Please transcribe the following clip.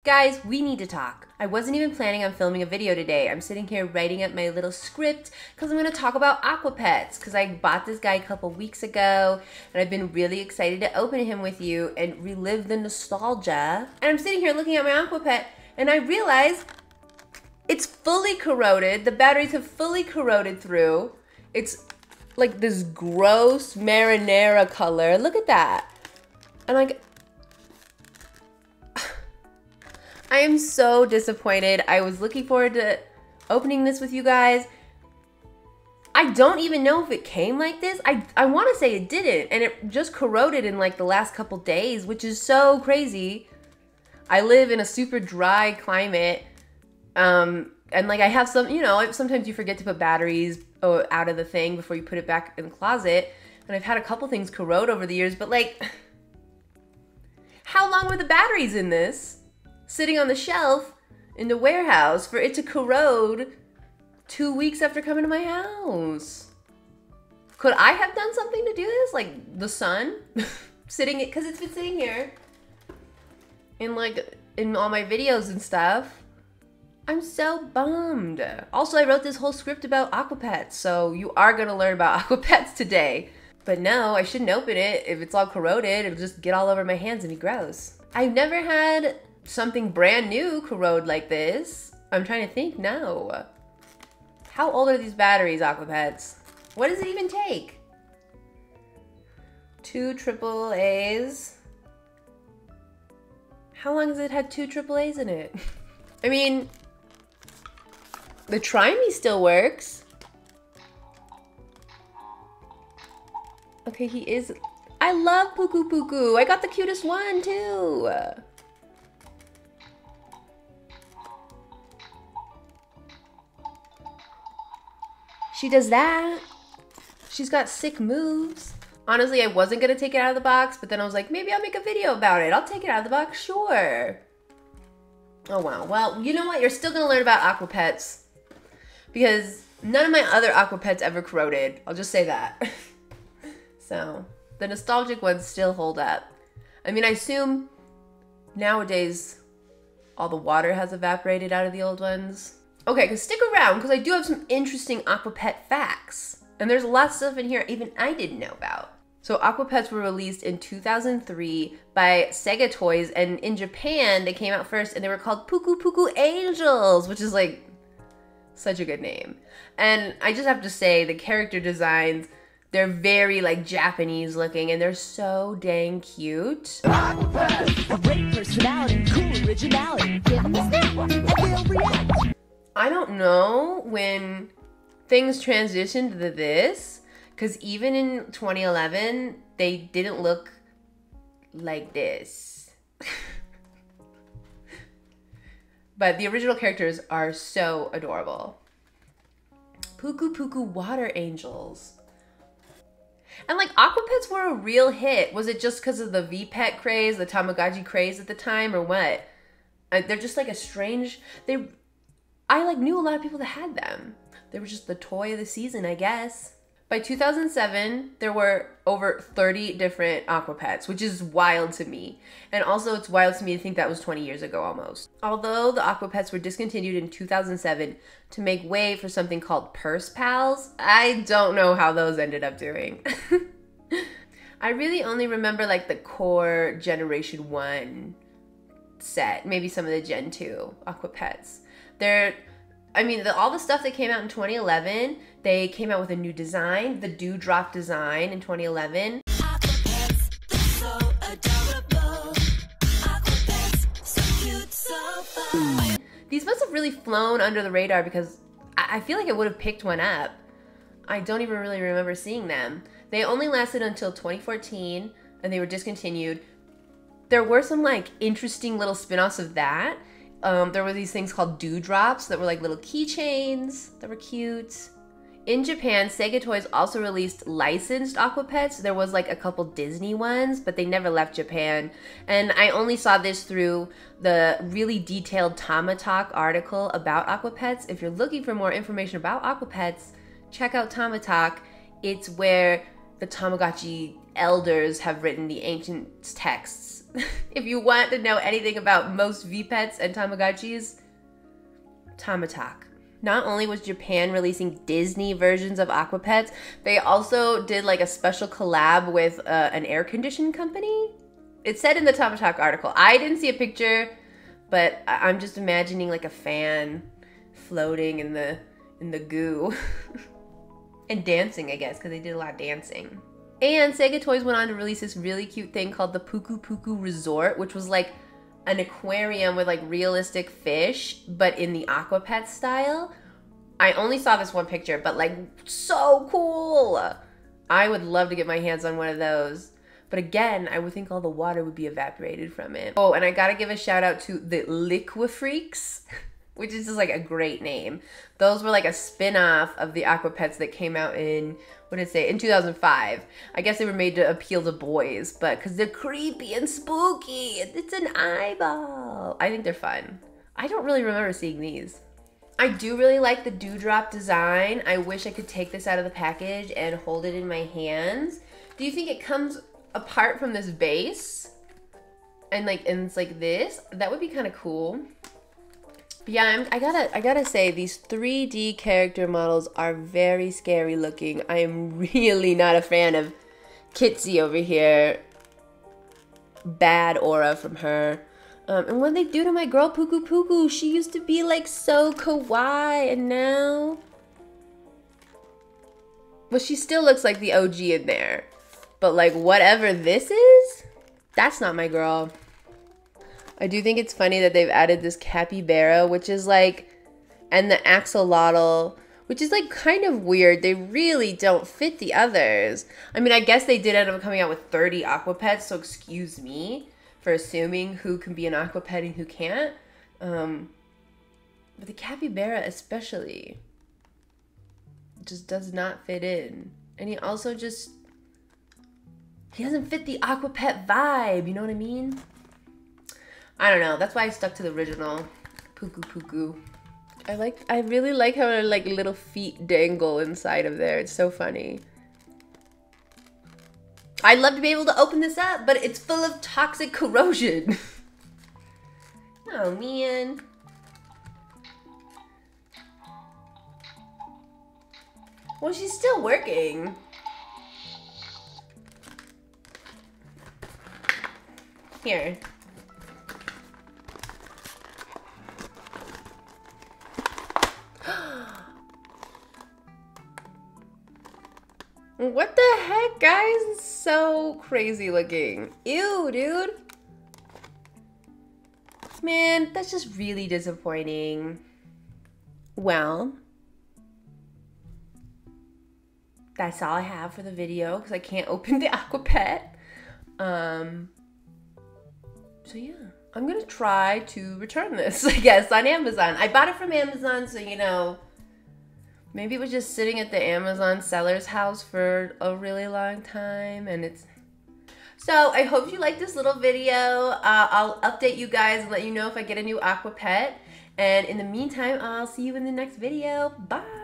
Guys, we need to talk. I wasn't even planning on filming a video today. I'm sitting here writing up my little script because I'm going to talk about Aqua Pets because I bought this guy a couple weeks ago and I've been really excited to open him with you and relive the nostalgia. And I'm sitting here looking at my Aqua Pet and I realize it's fully corroded. The batteries have fully corroded through. It's like this gross marinara color. Look at that. And I am so disappointed. I was looking forward to opening this with you guys. I don't even know if it came like this. I want to say it didn't, and it just corroded in like the last couple days, which is so crazy. I live in a super dry climate, and like I have some, you know, sometimes you forget to put batteries out of the thing before you put it back in the closet, and I've had a couple things corrode over the years, but like, how long were the batteries in this? Sitting on the shelf in the warehouse for it to corrode 2 weeks after coming to my house. Could I have done something to do this? Like the sun? Sitting it, because it's been sitting here in like in all my videos and stuff. I'm so bummed. Also, I wrote this whole script about Aqua Pets, so you are gonna learn about Aqua Pets today. But no, I shouldn't open it. If it's all corroded, it'll just get all over my hands and be gross. I've never had something brand new corrode like this. I'm trying to think now. How old are these batteries, Aqua Pets? What does it even take? 2 AAAs. How long has it had 2 AAAs in it? I mean, the Try Me still works. Okay, he is. I love Puku Puku. I got the cutest one too. She does that. She's got sick moves. Honestly, I wasn't gonna take it out of the box, but then I was like, maybe I'll make a video about it. I'll take it out of the box, sure. Oh wow, well, you know what? You're still gonna learn about Aqua Pets because none of my other Aqua Pets ever corroded. I'll just say that. So, the nostalgic ones still hold up. I mean, I assume nowadays all the water has evaporated out of the old ones. Okay, because stick around, because I do have some interesting Aqua Pet facts. And there's a lot of stuff in here even I didn't know about. So Aqua Pets were released in 2003 by Sega Toys, and in Japan they came out first and they were called Puku Puku Angels, which is like such a good name. And I just have to say the character designs, they're very like Japanese looking and they're so dang cute. Aqua Pets, a great personality, cool originality. Give them a snap and they'll react. I don't know when things transitioned to this, because even in 2011, they didn't look like this. But the original characters are so adorable. Puku Puku Water Angels. And like Aqua Pets were a real hit. Was it just because of the V-Pet craze, the Tamagotchi craze at the time, or what? They're just like a strange, I like knew a lot of people that had them. They were just the toy of the season, I guess. By 2007, there were over 30 different Aqua Pets, which is wild to me. And also it's wild to me to think that was 20 years ago almost. Although the Aqua Pets were discontinued in 2007 to make way for something called Purse Pals, I don't know how those ended up doing. I really only remember like the core Generation 1 set, maybe some of the Gen 2 Aqua Pets. I mean, all the stuff that came out in 2011, they came out with a new design, the Dewdrop design in 2011. Aqua Pets, so adorable. Aqua Pets, so cute, so fun. These must have really flown under the radar because I feel like I would have picked one up. I don't even really remember seeing them. They only lasted until 2014 and they were discontinued. There were some like interesting little spin-offs of that. There were these things called Dewdrops that were like little keychains that were cute. In Japan, Sega Toys also released licensed Aqua Pets. There was like a couple Disney ones, but they never left Japan. And I only saw this through the really detailed Tamatalk article about Aqua Pets. If you're looking for more information about Aqua Pets, check out Tamatalk. It's where the Tamagotchi elders have written the ancient texts If you want to know anything about most V-Pets and Tamagotchis, Tamatalk. Not only was Japan releasing Disney versions of Aqua Pets, they also did like a special collab with an air conditioning company. It said in the Tamatalk article. I didn't see a picture, but I'm just imagining like a fan floating in the goo. And dancing, I guess, because they did a lot of dancing. And Sega Toys went on to release this really cute thing called the Puku Puku Resort, which was like an aquarium with like realistic fish, but in the Aqua Pet style. I only saw this one picture, but like so cool. I would love to get my hands on one of those. But again, I would think all the water would be evaporated from it. Oh, and I gotta give a shout out to the Liquifreaks, which is just like a great name. Those were like a spin-off of the Aqua Pets that came out in, what did it say, in 2005. I guess they were made to appeal to boys, but because they're creepy and spooky. It's an eyeball. I think they're fun. I don't really remember seeing these. I do really like the dewdrop design. I wish I could take this out of the package and hold it in my hands. Do you think it comes apart from this base? And it's like this? That would be kind of cool. But yeah, I gotta say, these 3D character models are very scary looking. I am really not a fan of Kitsy over here. Bad aura from her. And what they do to my girl Puku Puku? She used to be like so kawaii, and now... Well, she still looks like the OG in there. But like whatever this is, that's not my girl. I do think it's funny that they've added this capybara, which is like, and the axolotl, which is like kind of weird. They really don't fit the others. I mean, I guess they did end up coming out with 30 Aqua Pets, so excuse me for assuming who can be an Aqua Pet and who can't. But the capybara especially just does not fit in. And he also just, he doesn't fit the Aqua Pet vibe, you know what I mean? I don't know, that's why I stuck to the original Puku Puku. I really like how her like little feet dangle inside of there. It's so funny. I'd love to be able to open this up, but it's full of toxic corrosion. Oh man. Well, she's still working. Here. What the heck, guys? It's so crazy looking. Ew, dude. Man, that's just really disappointing. Well, that's all I have for the video because I can't open the Aqua Pet. So yeah, I'm gonna try to return this, I guess, on Amazon. I bought it from Amazon, so you know, maybe it was just sitting at the Amazon seller's house for a really long time, and it's... So I hope you liked this little video. I'll update you guys and let you know if I get a new Aqua Pet. And in the meantime, I'll see you in the next video. Bye!